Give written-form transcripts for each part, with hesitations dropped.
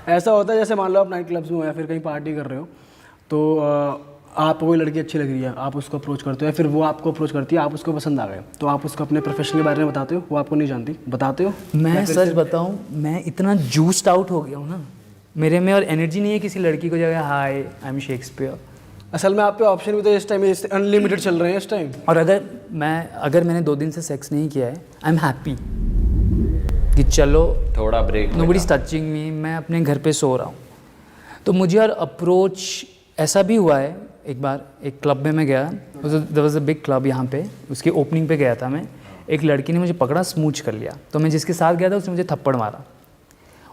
ऐसा होता है जैसे मान लो आप नाइट क्लब्स में हो या फिर कहीं पार्टी कर रहे हो, तो आपको कोई लड़की अच्छी लग रही है, आप उसको अप्रोच करते हो या फिर वो आपको अप्रोच करती है, आप उसको पसंद आ गए, तो आप उसको अपने प्रोफेशन के बारे में बताते हो, वो आपको नहीं जानती, बताते हो? मैं सच बताऊं, मैं इतना जूस्ड आउट हो गया हूँ ना मेरे में, और एनर्जी नहीं है किसी लड़की को जगह हाय आई एम शेक्सपियर। असल में आप पे ऑप्शन भी तो इस टाइम अनलिमिटेड चल रहे हैं इस टाइम। और अगर मैंने 2 दिन से सेक्स नहीं किया है, आई एम हैप्पी कि चलो थोड़ा break, nobody is touching me, मैं अपने घर पे सो रहा हूँ। तो मुझे और अप्रोच ऐसा भी हुआ है, एक बार एक क्लब में मैं गया, there was a big club यहाँ पे, उसकी ओपनिंग पे गया था मैं, एक लड़की ने मुझे पकड़ा, स्मूच कर लिया, तो मैं जिसके साथ गया था उसने मुझे थप्पड़ मारा।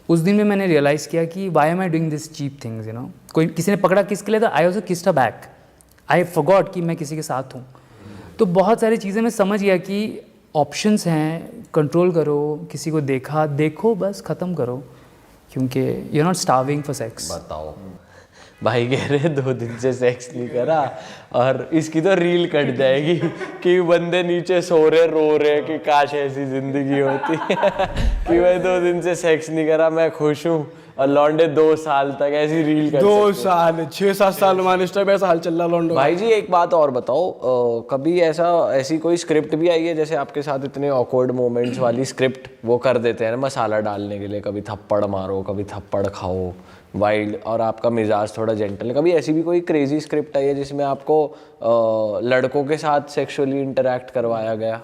उस दिन में मैंने रियलाइज़ किया कि why am I doing this cheap things, you know. कोई किसी ने पकड़ा किसके लिए, तो I also kissed her back, I forgot कि मैं किसी के साथ हूँ। तो बहुत सारी चीज़ें मैं समझ गया कि ऑप्शंस हैं, कंट्रोल करो, किसी को देखो बस ख़त्म करो, क्योंकि you are not starving for sex. बताओ भाई कह रहे 2 दिन से सेक्स नहीं करा, और इसकी तो रील कट जाएगी कि बंदे नीचे सो रहे रो रहे कि काश ऐसी जिंदगी होती कि मैं 2 दिन से सेक्स नहीं करा, मैं खुश हूँ, और लौंडे 2 साल तक ऐसी रील कर 2 साल 6-7 साल मान इस टाइम ऐसा हाल चल रहा लॉन्डो। भाई जी एक बात और बताओ, कभी ऐसी कोई स्क्रिप्ट भी आई है, जैसे आपके साथ इतने ऑकवर्ड मोमेंट्स वाली स्क्रिप्ट वो कर देते हैं ना मसाला डालने के लिए, कभी थप्पड़ मारो, कभी थप्पड़ खाओ, वाइल्ड, और आपका मिजाज थोड़ा जेंटल है, कभी ऐसी भी कोई क्रेजी स्क्रिप्ट आई है जिसमें आपको लड़कों के साथ सेक्सुअली इंटरेक्ट करवाया गया?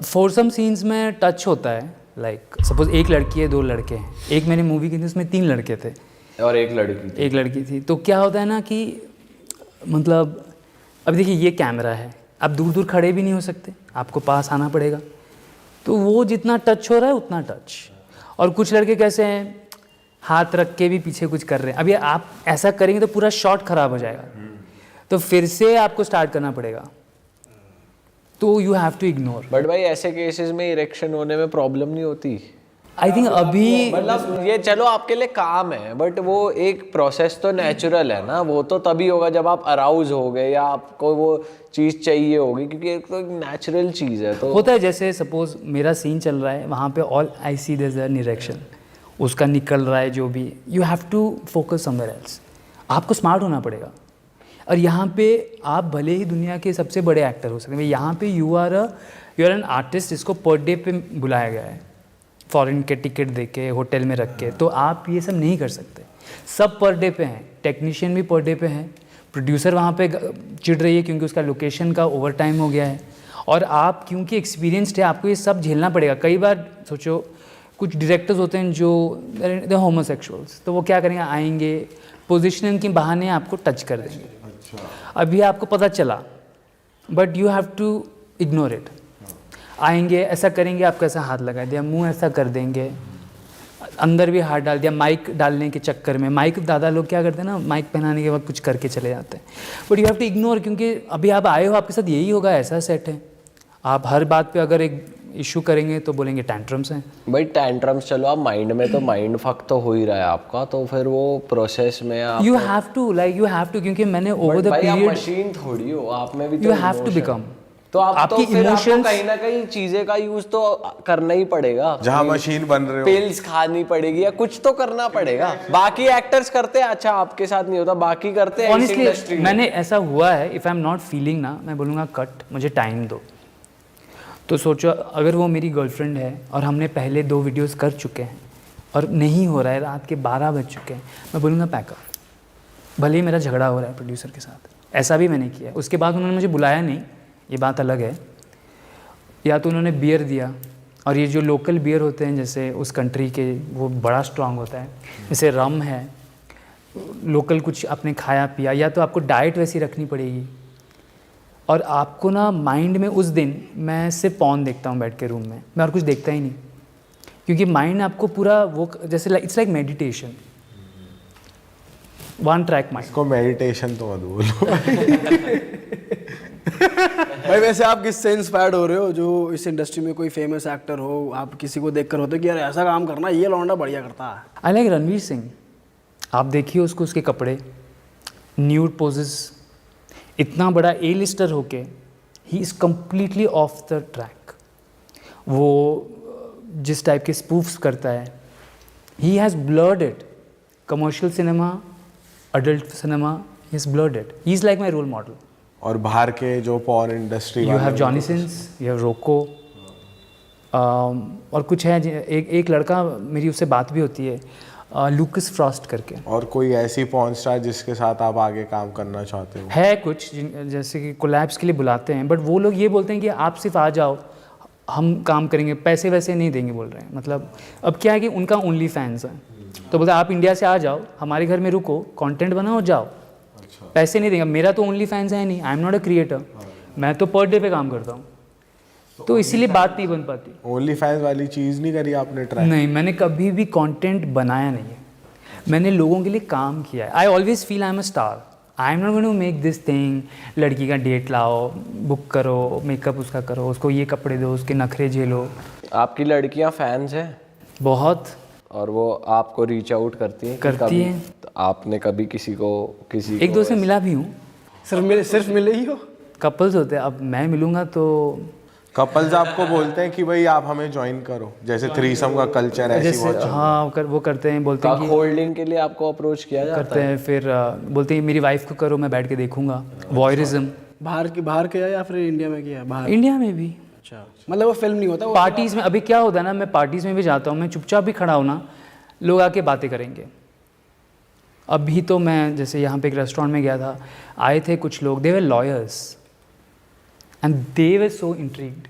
फोरसम सीन्स में टच होता है, लाइक सपोज एक लड़की है 2 लड़के हैं, एक मेरी मूवी की थी उसमें 3 लड़के थे और एक लड़की थी। तो क्या होता है ना कि मतलब अब देखिए ये कैमरा है, आप दूर दूर खड़े भी नहीं हो सकते, आपको पास आना पड़ेगा, तो वो जितना टच हो रहा है उतना टच। और कुछ लड़के कैसे हैं, हाथ रख के भी पीछे कुछ कर रहे हैं, अभी आप ऐसा करेंगे तो पूरा शॉट खराब हो जाएगा, तो फिर से आपको स्टार्ट करना पड़ेगा, तो you have to ignore. But भाई ऐसे केसेस में इरेक्शन होने में प्रॉब्लम नहीं होती? आई थिंक अभी मतलब ये चलो आपके लिए काम है, बट वो एक प्रोसेस तो नेचुरल है ना, वो तो तभी होगा जब आप अराउज हो गए या आपको वो चीज़ चाहिए होगी, क्योंकि एक तो नेचुरल चीज़ है। तो होता है जैसे सपोज मेरा सीन चल रहा है, वहाँ पे all I see there is an erection, उसका निकल रहा है जो भी, you have to focus somewhere else, आपको स्मार्ट होना पड़ेगा। और यहाँ पे आप भले ही दुनिया के सबसे बड़े एक्टर हो सकते हैं, यहाँ पे यू आर एन आर्टिस्ट जिसको पर डे पे बुलाया गया है, फॉरेन के टिकट दे के होटल में रख के, तो आप ये सब नहीं कर सकते। सब पर डे पे हैं, टेक्नीशियन भी पर डे पे हैं, प्रोड्यूसर वहाँ पे चिढ़ रही है क्योंकि उसका लोकेशन का ओवर टाइम हो गया है, और आप क्योंकि एक्सपीरियंसड है आपको ये सब झेलना पड़ेगा। कई बार सोचो कुछ डायरेक्टर्स होते हैं जो द होमोसेक्सुअल्स, तो वो क्या करेंगे, आएंगे पोजिशनिंग के बहाने आपको टच कर देंगे। अभी आपको पता चला, but you have to ignore it. आएंगे ऐसा करेंगे, आपको ऐसा हाथ लगा दिया, मुंह ऐसा कर देंगे, अंदर भी हाथ डाल दिया, माइक डालने के चक्कर में। माइक दादा लोग क्या करते हैं ना, माइक पहनाने के बाद कुछ करके चले जाते हैं, but you have to ignore, क्योंकि अभी आप आए हो, आपके साथ यही होगा, ऐसा सेट है। आप हर बात पे अगर एक इशू करेंगे तो बोलेंगे टैंट्रम्स हैं। भाई टैंट्रम्स चलो आप माइंड में तो माइंड फक तो हो ही रहा है आपका, तो फिर वो प्रोसेस में आप यू हैव टू क्योंकि मैंने over the period period machine थोड़ी हो, आप में भी तो यू हैव टू बिकम, तो आप आपकी तो फिर आपको इमोशंस कहीं ना कहीं चीजें का यूज तो करना ही पड़ेगा, जहाँ मशीन बन रहे हो, पिल्स खानी पड़ेगी या कुछ तो करना पड़ेगा। बाकी एक्टर्स करते हैं, अच्छा आपके साथ नहीं होता, बाकी करते हैं इस इंडस्ट्री में। मैंने ऐसा हुआ है, if I am not feeling ना, मैं बोलूँगा कट, मुझे टाइम दो। तो सोचो अगर वो मेरी गर्लफ्रेंड है और हमने पहले 2 वीडियोस कर चुके हैं और नहीं हो रहा है, रात के 12 बज चुके हैं, मैं बोलूँगा पैकअप। भले ही मेरा झगड़ा हो रहा है प्रोड्यूसर के साथ, ऐसा भी मैंने किया। उसके बाद उन्होंने मुझे बुलाया नहीं, ये बात अलग है, या तो उन्होंने बियर दिया, और ये जो लोकल बियर होते हैं जैसे उस कंट्री के, वो बड़ा स्ट्रांग होता है, जैसे रम है, लोकल कुछ आपने खाया पिया, या तो आपको डाइट वैसी रखनी पड़ेगी। और आपको ना माइंड में उस दिन मैं सिर्फ पॉन देखता हूँ बैठ के रूम में, मैं और कुछ देखता ही नहीं, क्योंकि माइंड आपको पूरा वो जैसे it's like meditation, 1 track mind. इसको मेडिटेशन तो मत बोलो भाई वैसे आप किससे इंस्पायर्ड हो रहे हो, जो इस इंडस्ट्री में कोई फेमस एक्टर हो, आप किसी को देखकर होते कि यार ऐसा काम करना, ये लौंडा बढ़िया करता है? I like Ranveer Singh. आप देखिए उसको, उसके कपड़े, न्यूड पोजेस, इतना बड़ा ए लिस्टर होके he is completely of the track. वो जिस टाइप के स्पूफ्स करता है, he has blurred it commercial cinema, adult cinema, he's blurred it. He's like my role model. और बाहर के जो porn industry You have Johnny Sins, you have Rocco. और कुछ है एक लड़का मेरी उससे बात भी होती है, लूकस फ्रॉस्ट करके और कोई ऐसी पॉर्न स्टार जिसके साथ आप आगे काम करना चाहते हो? है कुछ जैसे कि कोलैब्स के लिए बुलाते हैं, बट वो लोग ये बोलते हैं कि आप सिर्फ आ जाओ, हम काम करेंगे, पैसे वैसे नहीं देंगे बोल रहे हैं। मतलब अब क्या है कि उनका ओनली फैंस है, तो बोलते हैं आप इंडिया से आ जाओ, हमारे घर में रुको, कंटेंट बनाओ, जाओ, पैसे नहीं देंगे। मेरा तो ओनली फैंस है नहीं, आई एम नॉट अ क्रिएटर, मैं तो पर डे पे काम करता हूँ, तो इसीलिए बात नहीं बन पाती। ओनली फैंस वाली चीज़ नहीं करी आपने ट्राई? नहीं, मैंने कभी भी कंटेंट बनाया नहीं है, मैंने लोगों के लिए काम किया है। I always feel I am a star, I am not going to make this thing, लड़की का डेट लाओ, बुक करो, मेकअप उसका करो, उसको ये कपड़े दो, उसके नखरे झेलो। आपकी लड़कियां फैंस हैं बहुत और वो आपको रीच आउट करती हैं? करती हैं। तो आपने कभी किसी एक दो से मिला भी हूँ, सिर्फ मिले ही हो? कपल्स होते हैं, अब मैं मिलूँगा तो कपल्स आपको बोलते हैं कि भाई आप हमें ज्वाइन करो, जैसे थ्रीसम का कल्चर ऐसी जैसे बहुत हाँ वो करते हैं, बोलते हैं काक कि होल्डिंग के लिए आपको अप्रोच किया जाता करते हैं, फिर बोलते हैं मेरी वाइफ को करो, मैं बैठ के देखूंगा। वॉयरिज्म बाहर किया या फिर इंडिया में किया? बाहर। इंडिया में भी अच्छा, मतलब वो फिल्म नहीं होता वो? पार्टीज़ में। अभी क्या होता है ना, मैं पार्टीज़ में भी जाता हूँ, मैं चुपचाप भी खड़ा हूँ ना, लोग आके बातें करेंगे। अभी तो मैं जैसे यहाँ पे एक रेस्टोरेंट में गया था, आए थे कुछ लोग, they were lawyers and they were so intrigued.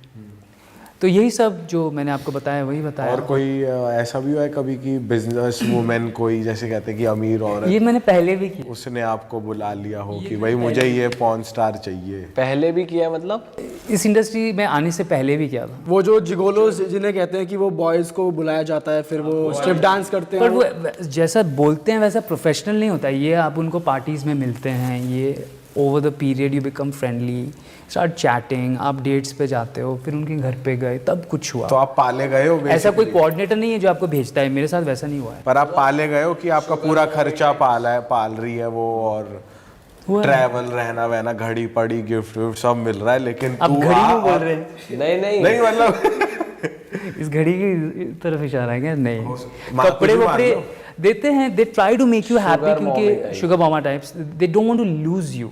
तो यही सब जो मैंने आपको बताया वही बताया। और कोई ऐसा भी हुआ है कभी कि बिजनेस वुमेन कोई, जैसे कहते हैं कि अमीर औरत, ये मैंने पहले भी किया। उसने आपको बुला लिया हो कि भाई मुझे ये पॉर्न स्टार चाहिए? पहले भी किया मतलब? इस इंडस्ट्री में आने से पहले भी किया था। वो जो जिगोलोस जिन्हें कहते हैं कि वो बॉयज़ को बुलाया जाता है, फिर वो स्ट्रिप डांस करते हैं। पर वो जैसा बोलते हैं वैसा प्रोफेशनल नहीं होता ये। आप उनको पार्टीज़ में मिलते हैं, ये over the period you become friendly, start chatting, आप डेट्स पे जाते हो, फिर उनके घर पे गए, तब कुछ हुआ। तो आप पाले गए हो? ऐसा कोई कोऑर्डिनेटर नहीं है जो आपको भेजता है, मेरे साथ वैसा नहीं हुआ है। पर आप पाले गए हो कि आपका पूरा खर्चा पाल रही है वो, और ट्रैवल, रहना वहना, घड़ी पड़ी, गिफ्ट विफ्ट सब मिल रहा है, लेकिन आप तू घड़ी क्यों बोल रहे हैं? नहीं मतलब इस घड़ी की तरफ इशारा है क्या? नहीं, मान- कपड़े तुझे मान वपड़े लो। देते हैं, they try to make you happy, Sugar क्योंकि mommy type. Sugar mama types, they don't want to lose you,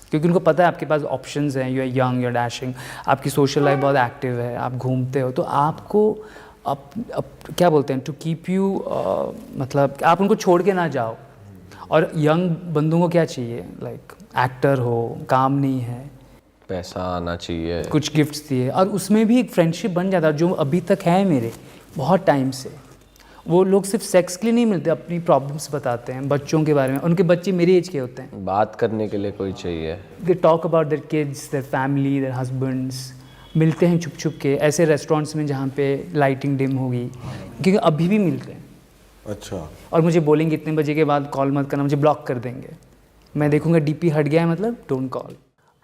क्योंकि उनको पता है आपके पास ऑप्शंस हैं, you are young, you are dashing, आपकी सोशल लाइफ बहुत एक्टिव है, आप घूमते हो, तो आपको अब क्या बोलते हैं, टू कीप यू, मतलब आप उनको छोड़ के ना जाओ। और यंग बंदों को क्या चाहिए, लाइक एक्टर हो, काम नहीं है, पैसा आना चाहिए, कुछ गिफ्ट्स दिए, और उसमें भी एक फ्रेंडशिप बन जाता है जो अभी तक है मेरे बहुत टाइम से। वो लोग सिर्फ सेक्स के लिए नहीं मिलते, अपनी प्रॉब्लम्स बताते हैं, बच्चों के बारे में, उनके बच्चे मेरी एज के होते हैं, बात करने के लिए कोई चाहिए। They talk about their kids, their family, their husbands, मिलते हैं छुप छुप के ऐसे रेस्टोरेंट्स में जहाँ पे लाइटिंग डिम होगी, क्योंकि अभी भी मिलते हैं। अच्छा, और मुझे बोलेंगे इतने बजे के बाद कॉल मत करना, मुझे ब्लॉक कर देंगे, मैं देखूंगा डीपी हट गया है, मतलब डोंट कॉल।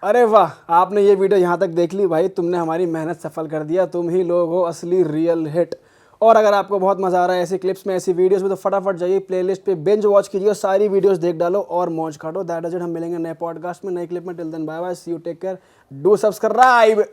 अरे वाह, आपने ये वीडियो यहाँ तक देख ली भाई, तुमने हमारी मेहनत सफल कर दिया, तुम ही लोग हो असली रियल हिट। और अगर आपको बहुत मज़ा आ रहा है ऐसी क्लिप्स में, ऐसी वीडियोस में, तो फटाफट जाइए प्लेलिस्ट पे, बिंज वॉच कीजिए, सारी वीडियोस देख डालो और मौज काटो। दैट इज इट, हम मिलेंगे नए पॉडकास्ट में, नए क्लिप में। Till then bye bye, see you, take care, do subscribe.